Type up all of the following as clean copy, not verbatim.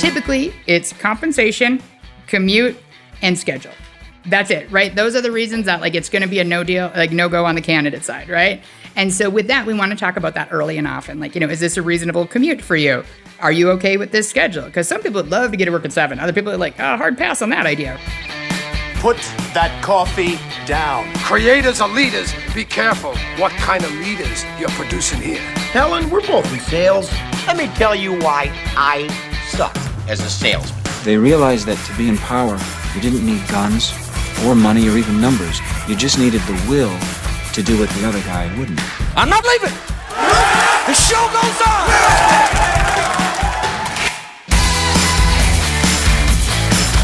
typically it's compensation, commute, and schedule. That's it, right? Those are the reasons that it's going to be a no deal, no go on the candidate side, right? And so with that, we want to talk about that early and often. Is this a reasonable commute for you? Are you okay with this schedule? Because some people would love to get to work at 7. Other people are like, hard pass on that idea. Put that coffee down. Creators are leaders. Be careful what kind of leaders you're producing here. Helen, we're both in sales. Let me tell you why I suck as a salesman. They realized that to be in power, you didn't need guns or money or even numbers. You just needed the will to do what the other guy wouldn't. I'm not leaving. The show goes on.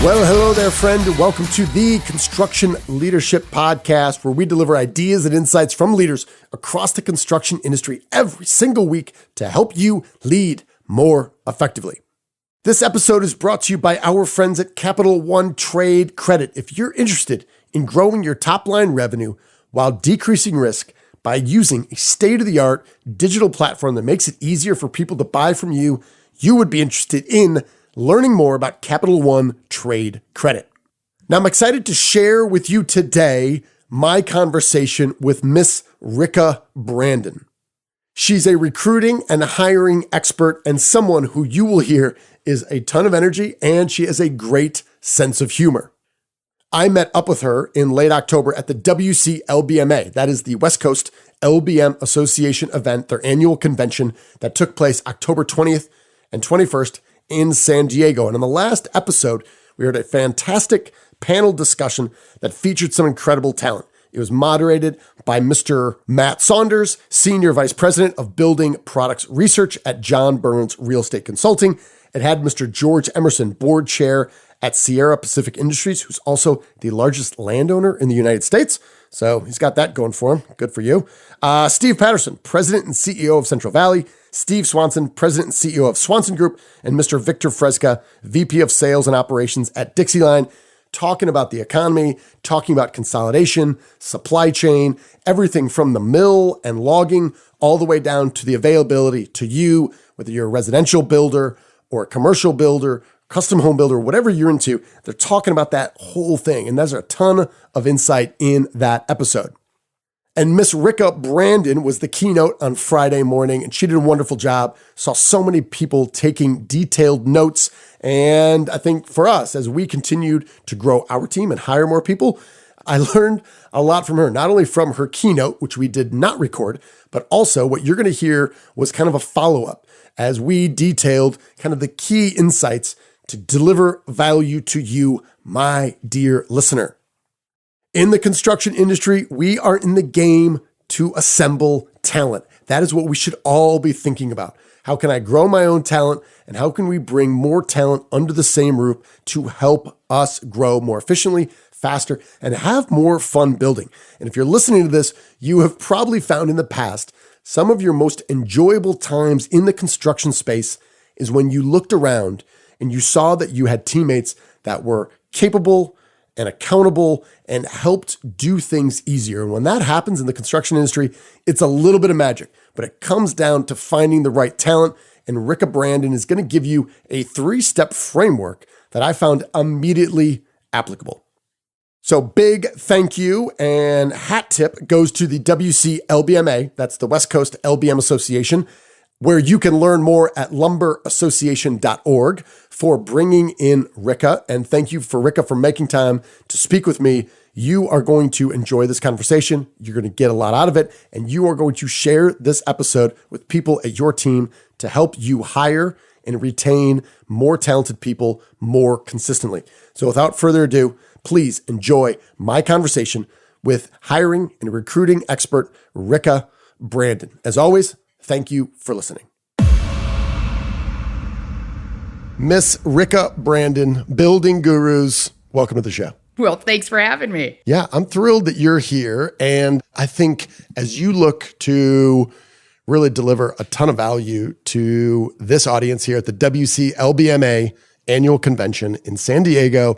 Well, hello there, friend. Welcome to the Construction Leadership Podcast, where we deliver ideas and insights from leaders across the construction industry every single week to help you lead more effectively. This episode is brought to you by our friends at Capital One Trade Credit. If you're interested in growing your top-line revenue while decreasing risk by using a state-of-the-art digital platform that makes it easier for people to buy from you, you would be interested in learning more about Capital One Trade Credit. Now, I'm excited to share with you today my conversation with Miss Rikka Brandon. She's a recruiting and hiring expert and someone who you will hear is a ton of energy, and she has a great sense of humor. I met up with her in late October at the WCLBMA. That is the West Coast LBM Association event, their annual convention that took place October 20th and 21st in San Diego. And in the last episode, we heard a fantastic panel discussion that featured some incredible talent. It was moderated by Mr. Matt Saunders, Senior Vice President of Building Products Research at John Burns Real Estate Consulting. It had Mr. George Emerson, Board Chair at Sierra Pacific Industries, who's also the largest landowner in the United States. So he's got that going for him. Good for you. Steve Patterson, President and CEO of Central Valley. Steve Swanson, President and CEO of Swanson Group, and Mr. Victor Fresca, VP of Sales and Operations at Dixieline, talking about the economy, talking about consolidation, supply chain, everything from the mill and logging all the way down to the availability to you, whether you're a residential builder or a commercial builder, custom home builder, whatever you're into. They're talking about that whole thing. And there's a ton of insight in that episode. And Miss Rikka Brandon was the keynote on Friday morning, and she did a wonderful job. Saw so many people taking detailed notes. And I think for us, as we continued to grow our team and hire more people, I learned a lot from her, not only from her keynote, which we did not record, but also what you're going to hear was kind of a follow-up as we detailed kind of the key insights to deliver value to you, my dear listener. In the construction industry, we are in the game to assemble talent. That is what we should all be thinking about. How can I grow my own talent, and how can we bring more talent under the same roof to help us grow more efficiently, faster, and have more fun building? And if you're listening to this, you have probably found in the past some of your most enjoyable times in the construction space is when you looked around and you saw that you had teammates that were capable and accountable and helped do things easier. And when that happens in the construction industry, it's a little bit of magic, but it comes down to finding the right talent. And Rikka Brandon is going to give you a 3-step framework that I found immediately applicable. So big thank you and hat tip goes to the WCLBMA, that's the West Coast LBM Association, where you can learn more at lumberassociation.org for bringing in Rikka. And thank you for Rikka for making time to speak with me. You are going to enjoy this conversation. You're going to get a lot out of it. And you are going to share this episode with people at your team to help you hire and retain more talented people more consistently. So without further ado, please enjoy my conversation with hiring and recruiting expert Rikka Brandon. As always, thank you for listening. Miss Rikka Brandon, Building Gurus, welcome to the show. Well, thanks for having me. Yeah, I'm thrilled that you're here. And I think as you look to really deliver a ton of value to this audience here at the WCLBMA annual convention in San Diego,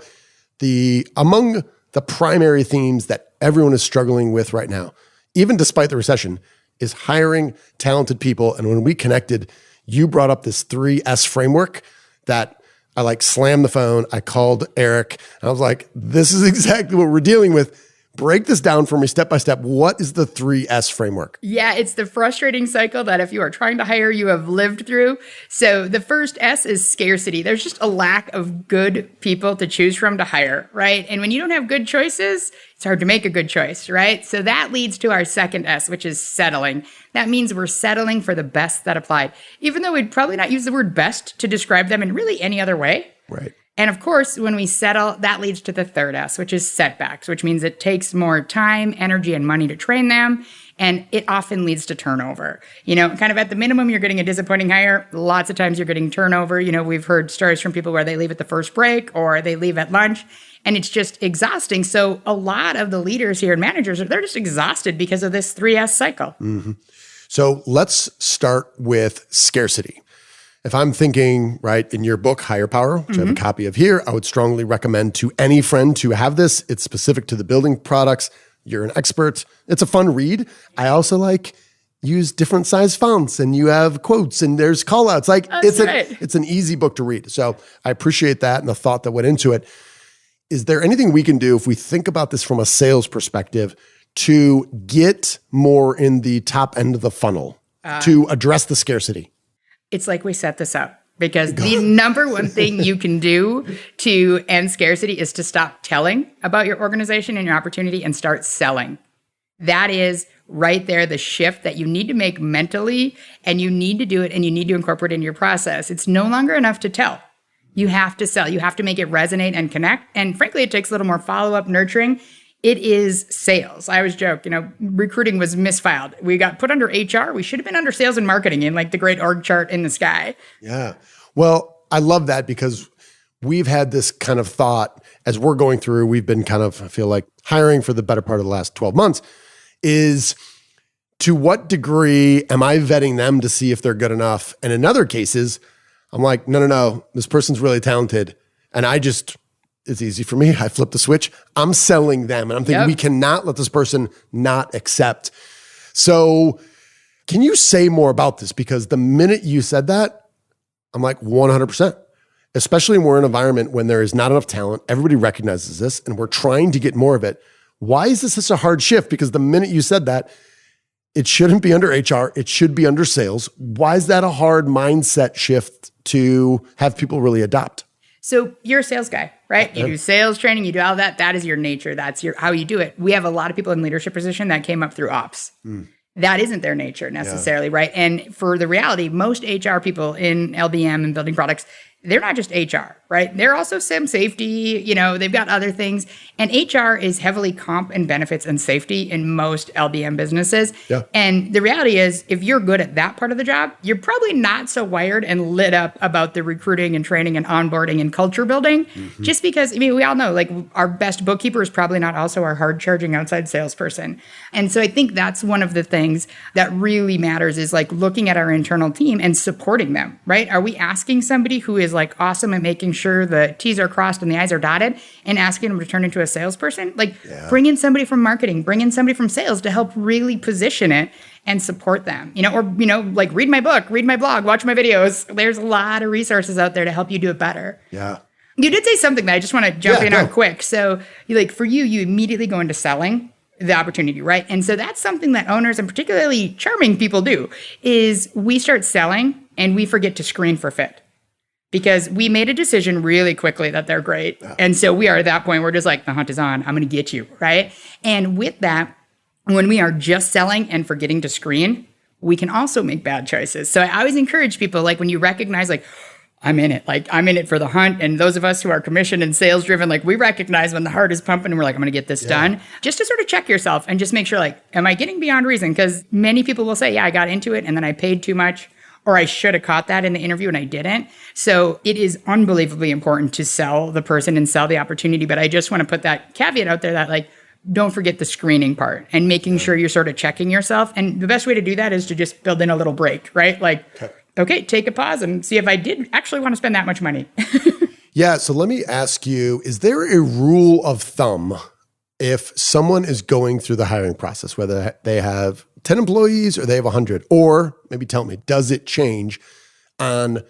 among the primary themes that everyone is struggling with right now, even despite the recession, is hiring talented people. And when we connected, you brought up this 3S framework that I like slammed the phone. I called Eric. And I was like, this is exactly what we're dealing with. Break this down for me step by step. What is the 3S framework? Yeah, it's the frustrating cycle that if you are trying to hire, you have lived through. So the first S is scarcity. There's just a lack of good people to choose from to hire, right? And when you don't have good choices, it's hard to make a good choice, right? So that leads to our second S, which is settling. That means we're settling for the best that applied, even though we'd probably not use the word best to describe them in really any other way. Right. And of course, when we settle, that leads to the third S, which is setbacks, which means it takes more time, energy, and money to train them. And it often leads to turnover. You know, kind of at the minimum, you're getting a disappointing hire. Lots of times you're getting turnover. You know, we've heard stories from people where they leave at the first break or they leave at lunch, and it's just exhausting. So a lot of the leaders here and managers, they're just exhausted because of this 3S cycle. Mm-hmm. So let's start with scarcity. If I'm thinking, right, in your book, Higher Power, which I have a copy of here, I would strongly recommend to any friend to have this. It's specific to the building products. You're an expert. It's a fun read. I also use different size fonts, and you have quotes and there's call outs. It's an easy book to read. So I appreciate that and the thought that went into it. Is there anything we can do if we think about this from a sales perspective to get more in the top end of the funnel to address the scarcity? It's like we set this up because the number one thing you can do to end scarcity is to stop telling about your organization and your opportunity and start selling. That is right there, the shift that you need to make mentally, and you need to do it and you need to incorporate it into your process. It's no longer enough to tell. You have to sell. You have to make it resonate and connect. And frankly, it takes a little more follow-up nurturing. It is sales. I always joke, recruiting was misfiled. We got put under HR. We should have been under sales and marketing in like the great org chart in the sky. Yeah. Well, I love that because we've had this kind of thought as we're going through, we've been kind of, I feel like, hiring for the better part of the last 12 months is to what degree am I vetting them to see if they're good enough? And in other cases, I'm like, no, this person's really talented. And it's easy for me. I flip the switch. I'm selling them. And I'm thinking we cannot let this person not accept. So can you say more about this? Because the minute you said that, I'm like 100%, especially when we're in an environment when there is not enough talent. Everybody recognizes this and we're trying to get more of it. Why is this such a hard shift? Because the minute you said that, it shouldn't be under HR. It should be under sales. Why is that a hard mindset shift to have people really adopt? So you're a sales guy, right? You do sales training, you do all that. That is your nature. That's how you do it. We have a lot of people in leadership position that came up through ops. That isn't their nature necessarily, right? And for the reality, most HR people in LBM and building products, they're not just HR, right? They're also some safety, they've got other things. And HR is heavily comp and benefits and safety in most LBM businesses. Yeah. And the reality is, if you're good at that part of the job, you're probably not so wired and lit up about the recruiting and training and onboarding and culture building. Just because, we all know, our best bookkeeper is probably not also our hard charging outside salesperson. And so I think that's one of the things that really matters is looking at our internal team and supporting them, right? Are we asking somebody who is awesome at making sure the T's are crossed and the I's are dotted and asking them to turn into a salesperson? Bring in somebody from marketing, bring in somebody from sales to help really position it and support them, read my book, read my blog, watch my videos. There's a lot of resources out there to help you do it better. Yeah. You did say something that I just want to jump in on quick. So for you immediately go into selling the opportunity, right? And so that's something that owners and particularly charming people do is we start selling and we forget to screen for fit. Because we made a decision really quickly that they're great. Yeah. And so we are at that point, we're just the hunt is on. I'm going to get you, right? And with that, when we are just selling and forgetting to screen, we can also make bad choices. So I always encourage people, when you recognize, I'm in it. I'm in it for the hunt. And those of us who are commission and sales driven, we recognize when the heart is pumping and we're I'm going to get this done. Just to sort of check yourself and just make sure, am I getting beyond reason? Because many people will say, I got into it and then I paid too much. Or I should have caught that in the interview and I didn't. So it is unbelievably important to sell the person and sell the opportunity. But I just want to put that caveat out there that don't forget the screening part and making sure you're sort of checking yourself. And the best way to do that is to just build in a little break, right? Okay, take a pause and see if I did actually want to spend that much money. Yeah. So let me ask you, is there a rule of thumb if someone is going through the hiring process, whether they have 10 employees or they have 100, or maybe tell me, does it change on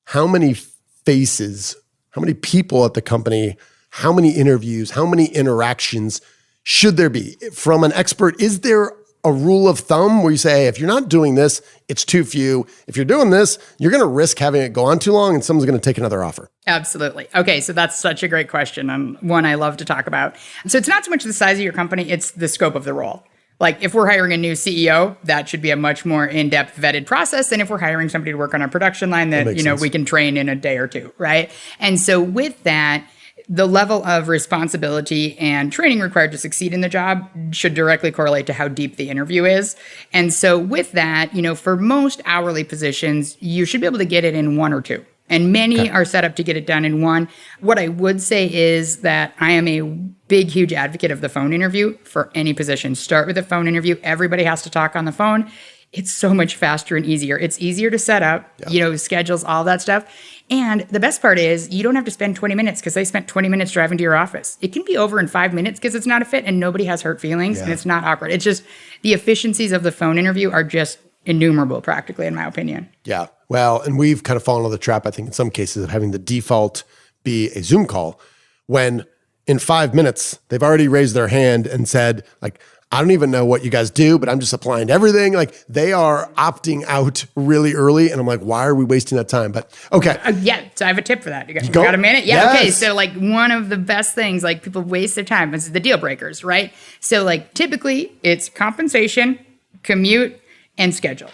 how many faces How many people at the company? How many interviews? How many interactions should there be? From an expert, is there a rule of thumb where you say, hey, if you're not doing this, it's too few. If you're doing this, you're going to risk having it go on too long and someone's going to take another offer? Absolutely. Okay, so that's such a great question and one I love to talk about. So it's not so much the size of your company, it's the scope of the role. Like if we're hiring a new CEO, that should be a much more in-depth vetted process than if we're hiring somebody to work on our production line that sense. We can train in a day or two, right? And so with that, the level of responsibility and training required to succeed in the job should directly correlate to how deep the interview is. And so with that, for most hourly positions, you should be able to get it in one or two. And many are set up to get it done in one. What I would say is that I am a big, huge advocate of the phone interview for any position. Start with a phone interview. Everybody has to talk on the phone. It's so much faster and easier. It's easier to set up, schedules, all that stuff. And the best part is you don't have to spend 20 minutes because they spent 20 minutes driving to your office. It can be over in 5 minutes because it's not a fit and nobody has hurt feelings and it's not awkward. It's just the efficiencies of the phone interview are just innumerable practically, in my opinion. Yeah. Well, and we've kind of fallen into the trap, I think, in some cases of having the default be a Zoom call when in 5 minutes they've already raised their hand and said, like, I don't even know what you guys do, but I'm just applying to everything. Like they are opting out really early. And I'm like, why are we wasting that time? But okay. So I have a tip for that. You got a minute? Yeah. Yes. Okay. So like one of the best things, like people waste their time is the deal breakers, right? So like typically it's compensation, commute, and schedule.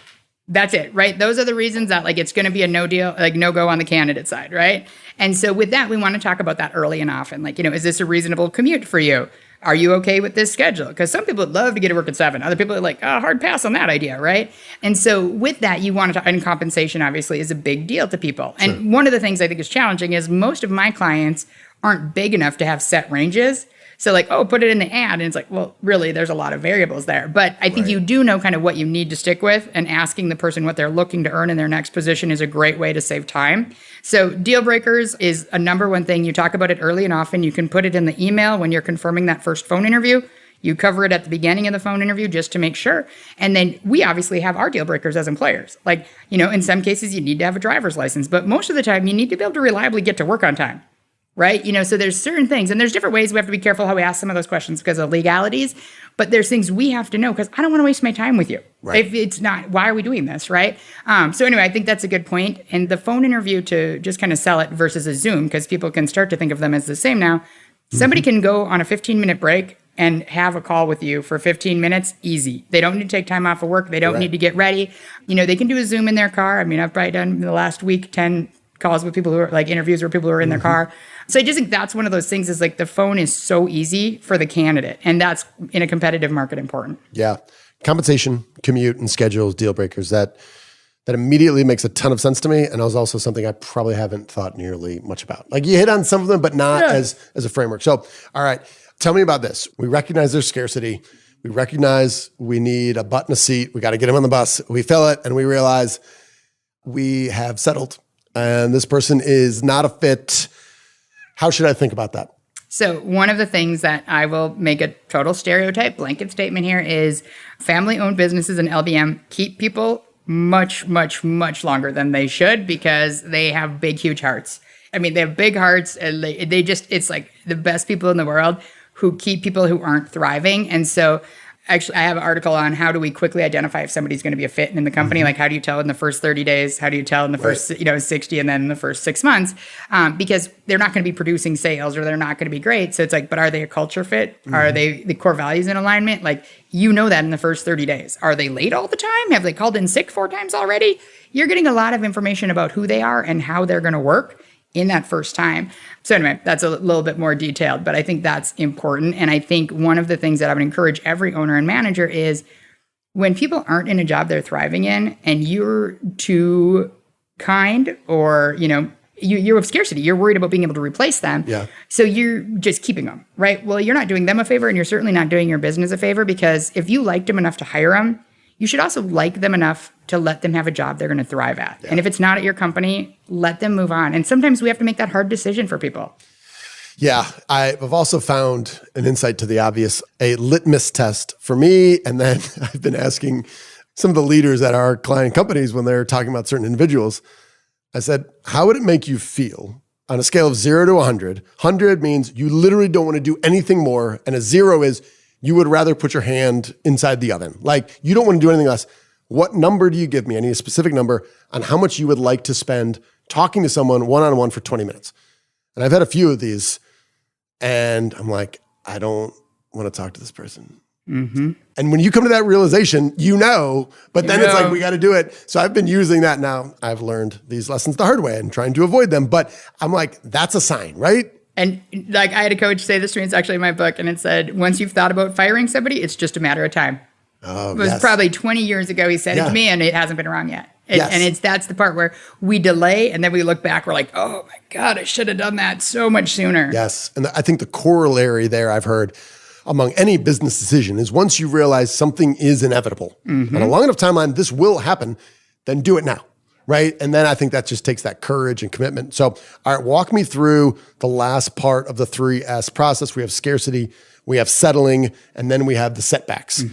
That's it, right? Those are the reasons that like it's going to be a no deal, like no go on the candidate side, right? And so with that, we want to talk about that early and often. Like, is this a reasonable commute for you? Are you okay with this schedule? Because some people would love to get to work at 7. Other people are like, hard pass on that idea, right? And so with that, you want to, and compensation obviously is a big deal to people. Sure. And one of the things I think is challenging is most of my clients aren't big enough to have set ranges. So like, put it in the ad. And it's like, well, really, there's a lot of variables there. But I think you do know kind of what you need to stick with, and asking the person what they're looking to earn in their next position is a great way to save time. So deal breakers is a number one thing. You talk about it early and often. You can put it in the email when you're confirming that first phone interview. You cover it at the beginning of the phone interview just to make sure. And then we obviously have our deal breakers as employers. Like, in some cases you need to have a driver's license, but most of the time you need to be able to reliably get to work on time. Right? So there's certain things, and there's different ways we have to be careful how we ask some of those questions because of legalities, but there's things we have to know because I don't want to waste my time with you. Right. If it's not, why are we doing this? Right? So anyway, I think that's a good point. And the phone interview, to just kind of sell it versus a Zoom, because people can start to think of them as the same now. Somebody can go on a 15-minute break and have a call with you for 15 minutes, easy. They don't need to take time off of work. They don't need to get ready. They can do a Zoom in their car. I mean, I've probably done in the last week 10 calls with people who are like interviews where people who are in their car. So I just think that's one of those things is like the phone is so easy for the candidate. And that's in a competitive market important. Yeah. Compensation, commute, and schedules, deal breakers. That immediately makes a ton of sense to me. And it was also something I probably haven't thought nearly much about. Like you hit on some of them, but not as a framework. So, all right, tell me about this. We recognize there's scarcity. We recognize we need a butt in a seat. We got to get them on the bus. We fill it and we realize we have settled and this person is not a fit. How should I think about that? So one of the things that I will make a total stereotype blanket statement here is family-owned businesses and LBM keep people much, much, much longer than they should because they have big, huge hearts. I mean, they have big hearts and they just, it's like the best people in the world who keep people who aren't thriving. And so actually, I have an article on how do we quickly identify if somebody's going to be a fit in the company. Like, how do you tell in the first 30 days? How do you tell in the first, 60 and then the first 6 months? Because they're not going to be producing sales or they're not going to be great. So it's like, but are they a culture fit? Are they the core values in alignment? Like, that in the first 30 days. Are they late all the time? Have they called in sick 4 times already? You're getting a lot of information about who they are and how they're going to work in that first time. So anyway, that's a little bit more detailed, but I think that's important. And I think one of the things that I would encourage every owner and manager is when people aren't in a job they're thriving in and you're too kind or, you have scarcity, you're worried about being able to replace them. Yeah. So you're just keeping them, right? Well, you're not doing them a favor and you're certainly not doing your business a favor because if you liked them enough to hire them, you should also like them enough to let them have a job they're going to thrive at. Yeah. And if it's not at your company, let them move on. And sometimes we have to make that hard decision for people. Yeah, I've also found an insight to the obvious, a litmus test for me. And then I've been asking some of the leaders at our client companies when they're talking about certain individuals, I said, how would it make you feel on a scale of 0 to 100, 100 means you literally don't want to do anything more. And a 0 is you would rather put your hand inside the oven. Like you don't want to do anything less. What number do you give me? I need a specific number on how much you would like to spend talking to someone one-on-one for 20 minutes. And I've had a few of these and I'm like, I don't want to talk to this person. Mm-hmm. And when you come to that realization, but then it's like, we got to do it. So I've been using that now. I've learned these lessons the hard way and trying to avoid them. But I'm like, that's a sign, right? And like I had a coach say this to me, it's actually in my book, and it said, once you've thought about firing somebody, it's just a matter of time. Oh, it was probably 20 years ago he said it to me, and it hasn't been wrong yet. And that's the part where we delay, and then we look back, we're like, oh my God, I should have done that so much sooner. Yes. And I think the corollary there I've heard among any business decision is once you realize something is inevitable and a long enough timeline, this will happen, then do it now, right? And then I think that just takes that courage and commitment. So, all right, walk me through the last part of the 3S process. We have scarcity, we have settling, and then we have the setbacks.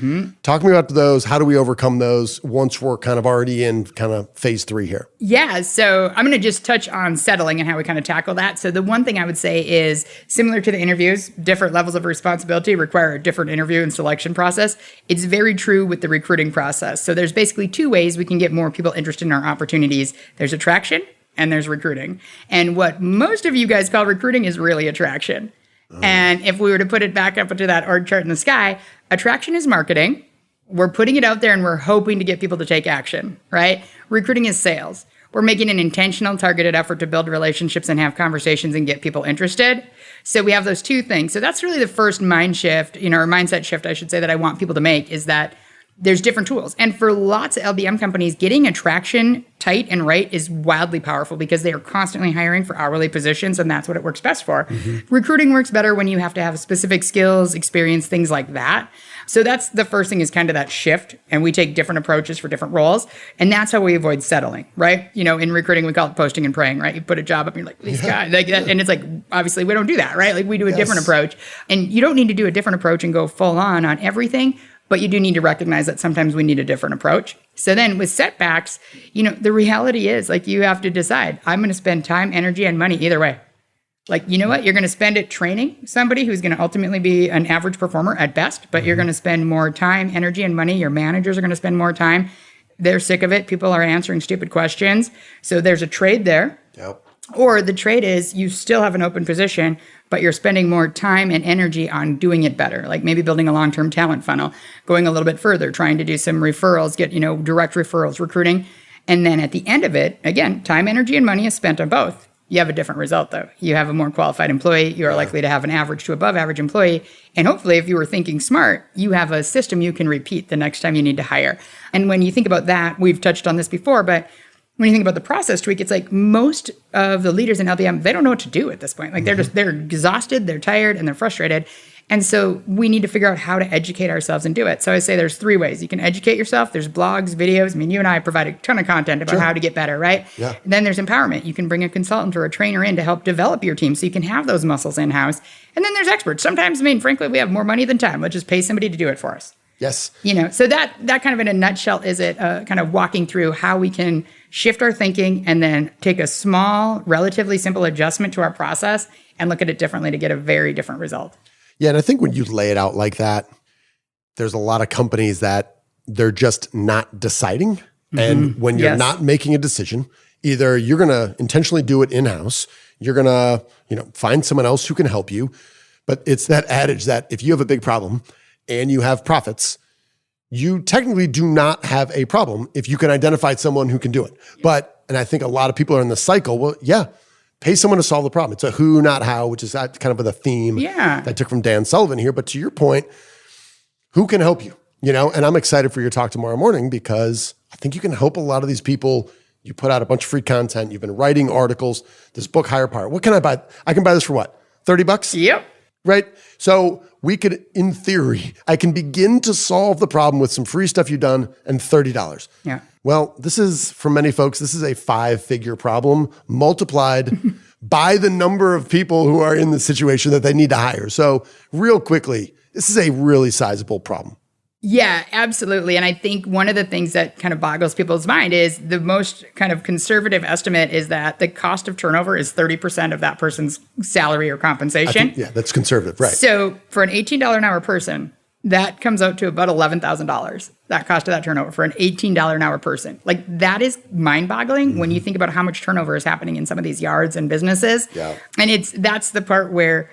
Talk to me about those. How do we overcome those once we're kind of already in kind of phase 3 here? Yeah, so I'm going to just touch on settling and how we kind of tackle that. So the one thing I would say is similar to the interviews, different levels of responsibility require a different interview and selection process. It's very true with the recruiting process. So there's basically 2 ways we can get more people interested in our opportunities. There's attraction and there's recruiting. And what most of you guys call recruiting is really attraction. And if we were to put it back up into that org chart in the sky, attraction is marketing. We're putting it out there and we're hoping to get people to take action, right? Recruiting is sales. We're making an intentional, targeted effort to build relationships and have conversations and get people interested. So we have those 2 things. So that's really the first mind shift, or mindset shift, I should say, that I want people to make is that there's different tools. And for lots of LBM companies, getting attraction tight and right is wildly powerful because they are constantly hiring for hourly positions, and that's what it works best for. Recruiting works better when you have to have specific skills, experience, things like that. So that's the first thing is kind of that shift, and we take different approaches for different roles, and that's how we avoid settling, right? In recruiting, we call it posting and praying, right? You put a job up and you're like, these guys, like that, and it's like, obviously we don't do that, right? Like we do a different approach, and you don't need to do a different approach and go full on everything. But you do need to recognize that sometimes we need a different approach. So then with setbacks, the reality is like you have to decide, I'm going to spend time, energy, and money either way. Like, you know what? You're going to spend it training somebody who's going to ultimately be an average performer at best, but you're going to spend more time, energy, and money. Your managers are going to spend more time. They're sick of it. People are answering stupid questions. So there's a trade there. Yep. Or the trade is you still have an open position, but you're spending more time and energy on doing it better, like maybe building a long-term talent funnel, going a little bit further, trying to do some referrals, get, direct referrals, recruiting. And then at the end of it, again, time, energy, and money is spent on both. You have a different result, though. You have a more qualified employee. You are likely to have an average to above average employee. And hopefully, if you were thinking smart, you have a system you can repeat the next time you need to hire. And when you think about that, we've touched on this before, but when you think about the process tweak, it's like most of the leaders in LBM, they don't know what to do at this point. Like they're exhausted, they're tired, and they're frustrated. And so we need to figure out how to educate ourselves and do it. So I say there's 3 ways. You can educate yourself. There's blogs, videos. I mean, you and I provide a ton of content about how to get better, right? Yeah. And then there's empowerment. You can bring a consultant or a trainer in to help develop your team so you can have those muscles in-house. And then there's experts. Sometimes, frankly, we have more money than time. Let's just pay somebody to do it for us. Yes. So that kind of in a nutshell is it kind of walking through how we can shift our thinking and then take a small, relatively simple adjustment to our process and look at it differently to get a very different result. Yeah. And I think when you lay it out like that, there's a lot of companies that they're just not deciding. And when you're not making a decision, either you're going to intentionally do it in-house, you're going to, find someone else who can help you. But it's that adage that if you have a big problem and you have profits, you technically do not have a problem if you can identify someone who can do it. And I think a lot of people are in the cycle, well, pay someone to solve the problem. It's a who, not how, which is kind of the theme that I took from Dan Sullivan here. But to your point, who can help you? And I'm excited for your talk tomorrow morning because I think you can help a lot of these people. You put out a bunch of free content. You've been writing articles, this book, Higher Power. What can I buy? I can buy this for what? $30? Yep. Right? So we could, in theory, I can begin to solve the problem with some free stuff you've done and $30. Yeah. Well, this is, for many folks, this is a 5-figure problem multiplied by the number of people who are in the situation that they need to hire. So real quickly, this is a really sizable problem. Yeah, absolutely. And I think one of the things that kind of boggles people's mind is the most kind of conservative estimate is that the cost of turnover is 30% of that person's salary or compensation. Yeah, that's conservative, right? So for an $18 an hour person, that comes out to about $11,000, that cost of that turnover for an $18 an hour person. Like that is mind-boggling when you think about how much turnover is happening in some of these yards and businesses. Yeah. And that's the part where,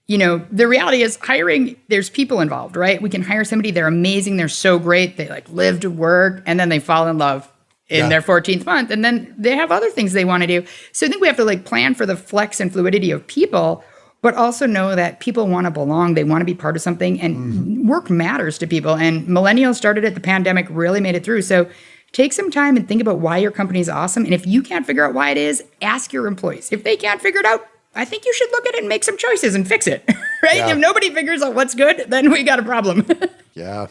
the reality is hiring, there's people involved, right? We can hire somebody, they're amazing, they're so great, they like live to work, and then they fall in love in their 14th month, and then they have other things they want to do. So I think we have to like plan for the flex and fluidity of people, but also know that people want to belong, they want to be part of something, and work matters to people. And millennials started it, the pandemic really made it through. So take some time and think about why your company is awesome. And if you can't figure out why it is, ask your employees. If they can't figure it out, I think you should look at it and make some choices and fix it, right? Yeah. If nobody figures out what's good, then we got a problem. Yeah.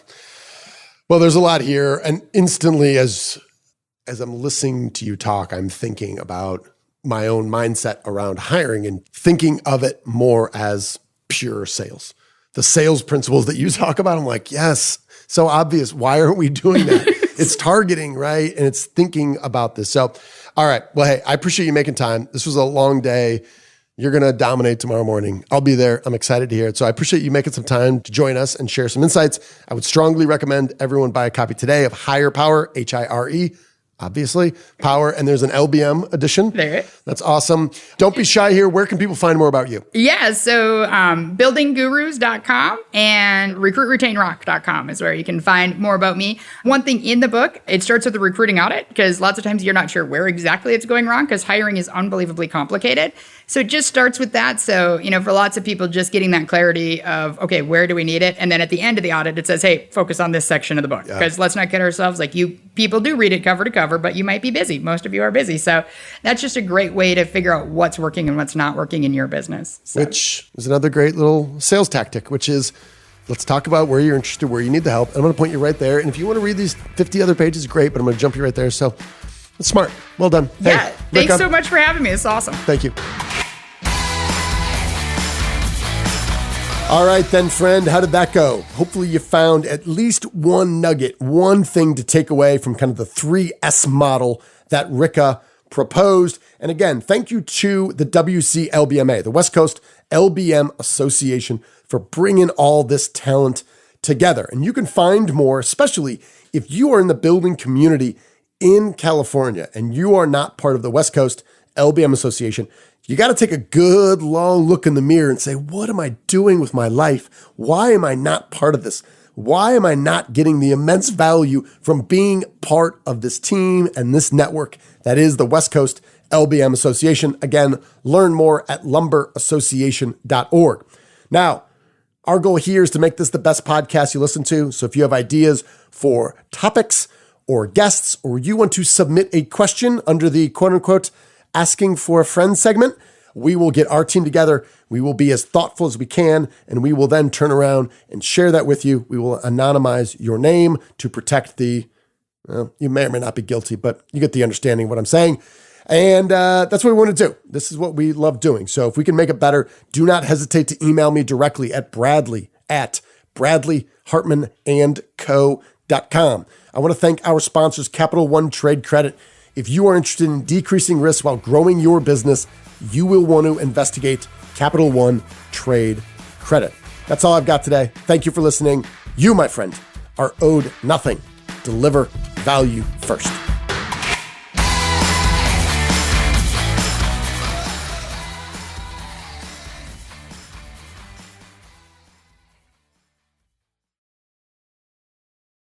Well, there's a lot here. And instantly, as I'm listening to you talk, I'm thinking about my own mindset around hiring and thinking of it more as pure sales. The sales principles that you talk about, I'm like, yes, so obvious. Why aren't we doing that? It's targeting, right? And it's thinking about this. So, all right. Well, hey, I appreciate you making time. This was a long day. You're going to dominate tomorrow morning. I'll be there. I'm excited to hear it. So I appreciate you making some time to join us and share some insights. I would strongly recommend everyone buy a copy today of Hire Power, HIRE, obviously, Power. And there's an LBM edition. There. That's awesome. Don't be shy here. Where can people find more about you? Yeah, so buildinggurus.com and recruitretainrock.com is where you can find more about me. One thing in the book, it starts with the recruiting audit because lots of times you're not sure where exactly it's going wrong because hiring is unbelievably complicated. So it just starts with that. So, for lots of people, just getting that clarity of, okay, where do we need it? And then at the end of the audit, it says, hey, focus on this section of the book. Because let's not kid ourselves. Like people do read it cover to cover, but you might be busy. Most of you are busy. So that's just a great way to figure out what's working and what's not working in your business. So. Which is another great little sales tactic, which is let's talk about where you're interested, where you need the help. And I'm going to point you right there. And if you want to read these 50 other pages, great, but I'm going to jump you right there. So it's smart. Well done. Yeah. Hey, thanks Rikka, so much for having me. It's awesome. Thank you. All right, then, friend, how did that go? Hopefully you found at least one nugget, one thing to take away from kind of the 3S model that Rikka proposed. And again, thank you to the WCLBMA, the West Coast LBM Association, for bringing all this talent together. And you can find more, especially if you are in the building community in California and you are not part of the West Coast LBM Association. You got to take a good long look in the mirror and say, what am I doing with my life? Why am I not part of this? Why am I not getting the immense value from being part of this team and this network that is the West Coast LBM Association? Again, learn more at lumberassociation.org. Now, our goal here is to make this the best podcast you listen to. So if you have ideas for topics or guests, or you want to submit a question under the quote unquote asking for a friend segment, we will get our team together. We will be as thoughtful as we can, and we will then turn around and share that with you. We will anonymize your name to protect you may or may not be guilty, but you get the understanding of what I'm saying. And that's what we want to do. This is what we love doing. So if we can make it better, do not hesitate to email me directly at bradley@bradleyhartmanandco.com. I want to thank our sponsors, Capital One Trade Credit. If you are interested in decreasing risk while growing your business, you will want to investigate Capital One Trade Credit. That's all I've got today. Thank you for listening. You, my friend, are owed nothing. Deliver value first.